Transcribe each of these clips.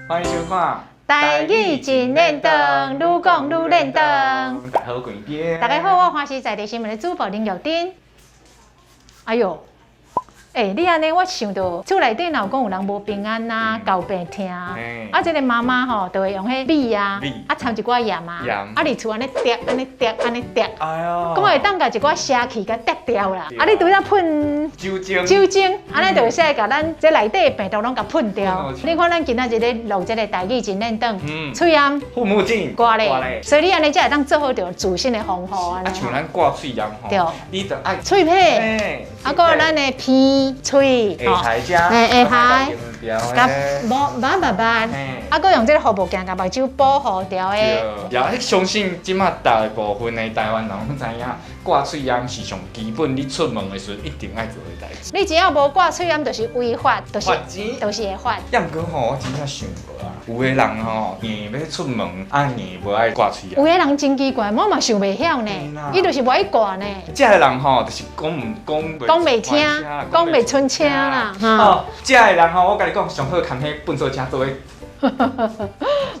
欢迎收看。台语真练堂，愈讲愈练堂。大家好，贵边。大家好，我欢喜在地新闻的主播林玉珍。哎呦，你安尼，我想到厝内底若有讲有人无平安呐，交病痛，这个妈妈吼，就会用迄米啊，掺一寡盐啊，伫厝安尼滴，安尼滴，安尼滴，咁会当甲一寡邪气甲滴掉啦。你拄则喷酒精，安尼就会使甲咱这内底的病毒拢甲喷掉。你看咱今仔日咧录这个台语真练堂，喙炎、护目镜、挂咧，所以你安尼才会当做好着自身的防护安尼。像咱挂喙炎吼，你着爱喙皮，搁有咱的鼻、喙，下台遮，下台，甲搁用这个护目镜甲目睭保护掉的。也相信即马大部分的台湾人拢知影，挂喙炎是上基本，你出门的时阵一定爱做的代志。你只要无挂喙炎，就是违法，就是会罚。也毋过吼，我真正想无啊，有的人吼，硬要出门，硬无爱挂喙炎。有的人真奇怪，我嘛想袂晓呢，伊就是无爱挂呢。这个人吼，就是讲袂听，讲袂出声啦。哦，这个人吼，我甲你讲，上好牵迄粪扫车做伙。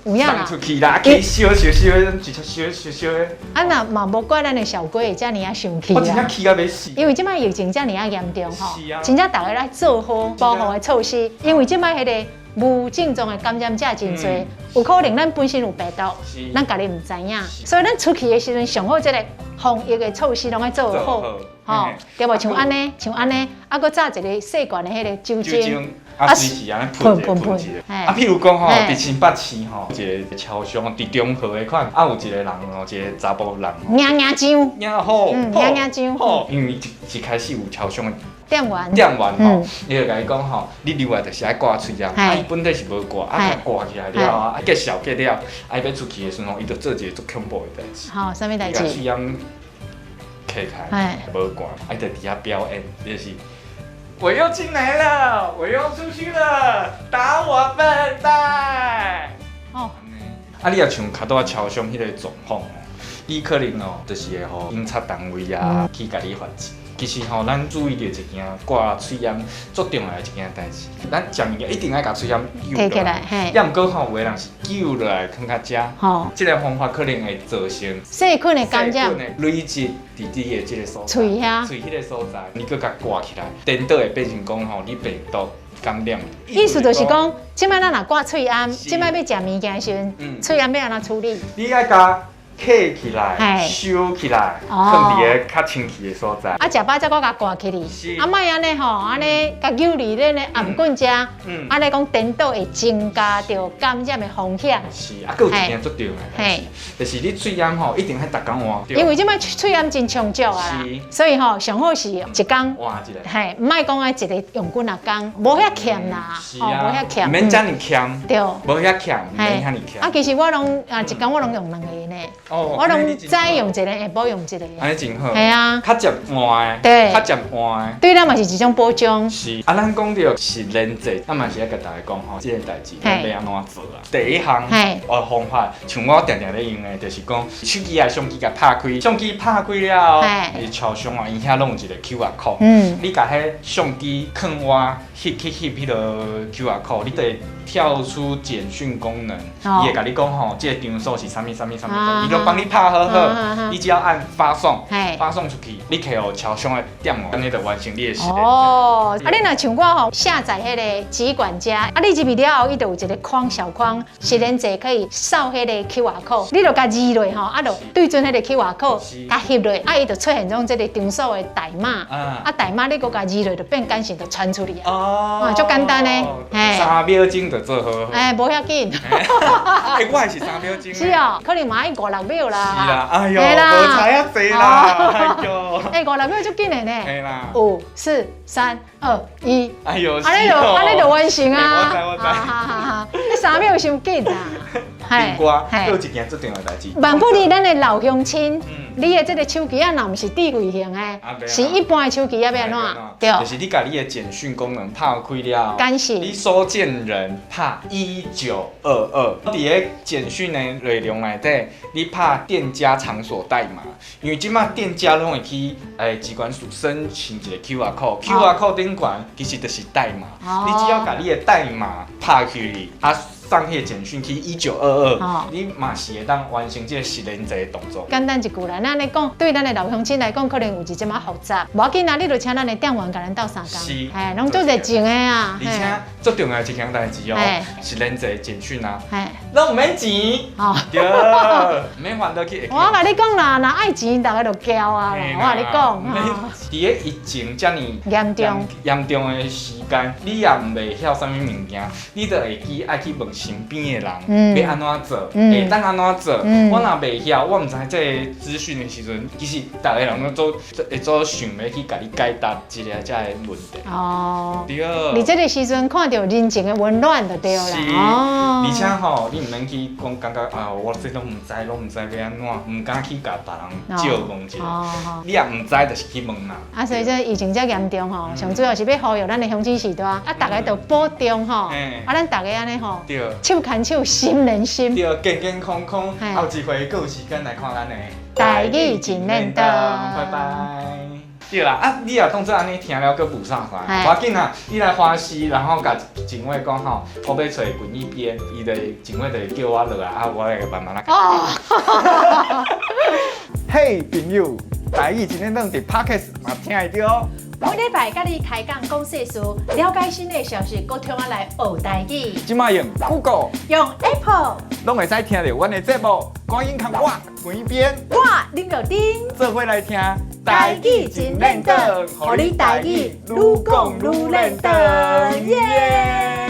有影啦，送出去啦，去烧烧烧的，直接烧烧的。若嘛无怪咱的小鬼遮尔啊生气啦。我真正气到要死。因为即摆疫情遮尔啊严重吼，真正大家来做好保护的措施。因为即摆迄个无症状的感染者真多，有可能咱本身有病毒，咱家己唔知影。所以咱出去的时阵，上好即个防疫的措施拢要做好，吼，对无？像安尼，搁炸一个细罐的迄个酒精。随时安尼喷一个。譬如讲吼，伫新北市吼，一个超商伫中和的款，有一个人吼，一个查甫人，娘张，娘好，娘张，因为一开始有超商的店员吼，伊就甲伊讲吼，你另外就是爱挂喙炎，伊本体是无挂，挂起来了结效结了，伊要出去的时候，伊就做一个足恐怖的代志。好，啥物代志？喙炎揢开，无挂，伊就伫遐表演，就是。我又进来了，我又出去了，打我笨蛋！哦，你也像较多超商迄个状况哦，你可能哦，就是会互警察单位啊去甲你罚钱。其实吼，咱注意到一件挂喙炎最重要的一件代志，咱食物件一定爱甲喙炎揪落来，也毋过吼，有的人是揪落来放较食，这个方法可能会造成细菌的感染累积伫你的这个所在，喙遐，喙迄个所在，你搁甲挂起来，颠倒会变成讲吼，你病毒感染。意思就是讲，即摆咱若挂喙炎，即摆要食物件的时阵，喙炎要安怎处理？你爱甲揢起来，收起来，放伫个较清气的所在。食饱再搁甲挂起哩，莫安尼吼，安尼甲揪离咱的颔棍遮，安尼讲颠倒会增加着感染的风险。是，搁有一件最重要的代志，就是你喙炎吼，一定要逐工换。因为即摆喙炎真猖獗啊，所以吼上好是一工换一个，毋莫讲爱一个用几啊工，无遐欠啦，无遐欠，免遮尔欠，对，无遐欠，免遐尔欠。其实我拢一工我拢用2个呢。我拢早用一个，下晡用一个。安尼真好。系啊。较接换的。对。较接换的。对咱嘛是一种保障。是。咱讲到是连接，咱嘛是要甲大家讲吼，这个代志要安怎做啊？第一项方法，像我常常咧用的，就是讲手机相机甲拍开，相机拍开了，伊超商啊，伊遐拢有一个 QR code。你甲迄相机放我迄个 QR code， 你得跳出简讯功能，伊会甲你讲吼，这个场所是啥物，伊就帮你拍好好，你只要按发送，发送出去，你摕互超商的店哦，安尼就完成你的事。哦，你若像我吼下载迄个集管家，你入去了后，伊就有一个框小框，是连者可以扫迄个 QR code， 你就甲移落吼，就对准迄个 QR code， 甲翕落，伊就出现种这个场所的代码，代码你搁甲移落，就变简讯就传出去啊。哦，足简单的，3秒钟就做好。无遐紧。我也是3秒钟。是哦，可能嘛要5、6秒啦。是啦，哎呦，无差啊济啦，哎呦。5、6秒足紧的呢。系啦。5、4、3、2、1。哎呦，安尼就完成啊。我知。你3秒伤紧啦。另外，还有一件最重要的代志。万不离咱的老乡亲，你的这个手机啊，若毋是智慧型的，是一般的手机要安怎？对。就是你把你的简讯功能拍开了，你收件人拍1922，伫个简讯的内容内底，你拍店家场所代码，因为即马店家拢会去机关署申请一个 QR code，QR code 顶悬其实就是代码，你只要把你的代码拍去，送迄个简讯去1922，你嘛是会当完成这个实联制的动作。简单一句啦，咱来讲，对咱的老乡亲来讲，可能有一这么复杂。无要紧啊，你就请咱的店员甲咱斗3工。是，哎，拢做热情的啊。而且最重要一件代志哦，实联制简讯啊，拢唔免钱。哦，对，唔免还得去。我甲你讲啦，若爱钱，大家就交啊啦。我甲你讲，伫个疫情遮尔严重的时间，你也唔袂晓啥物物件，你就会去爱去问身边的人，要安怎做，会当安怎做。我若袂晓，我唔知这个资讯的时阵，其实大家人都会做想要去甲你解答一个遮个问题。哦，对。你这个时阵看到人情的温暖就对啦。是，而且吼，你唔免去感觉啊，我这拢唔知，拢唔知要安怎，唔敢去甲别人借问一下。你也唔知，就是去问啦。啊，所以这疫情遮严重吼，上主要是要呼吁咱的乡亲时代，啊，大家都保重吼，啊，咱大家安尼吼，手牵手，心连心，对，健健康康，后一回还有时间来看咱的台语真认真，拜拜。对啦，啊，你也当作安尼听了，佮补上来，要紧啊，你来花溪，然后甲警卫讲吼，我要找滚一边，伊就警卫就叫我落来，啊，我来慢慢来。哦。嘿，朋友，台语真认真伫 Podcast 嘛听会到哦。每礼拜甲你开讲讲世事，了解新的消息，搁听我来学台语。即马用 Google， 用 Apple， 拢会使听到阮的节目。赶紧看我滚一边，我林小丁，做伙来听台语真认真，互你台语愈讲愈认真，耶！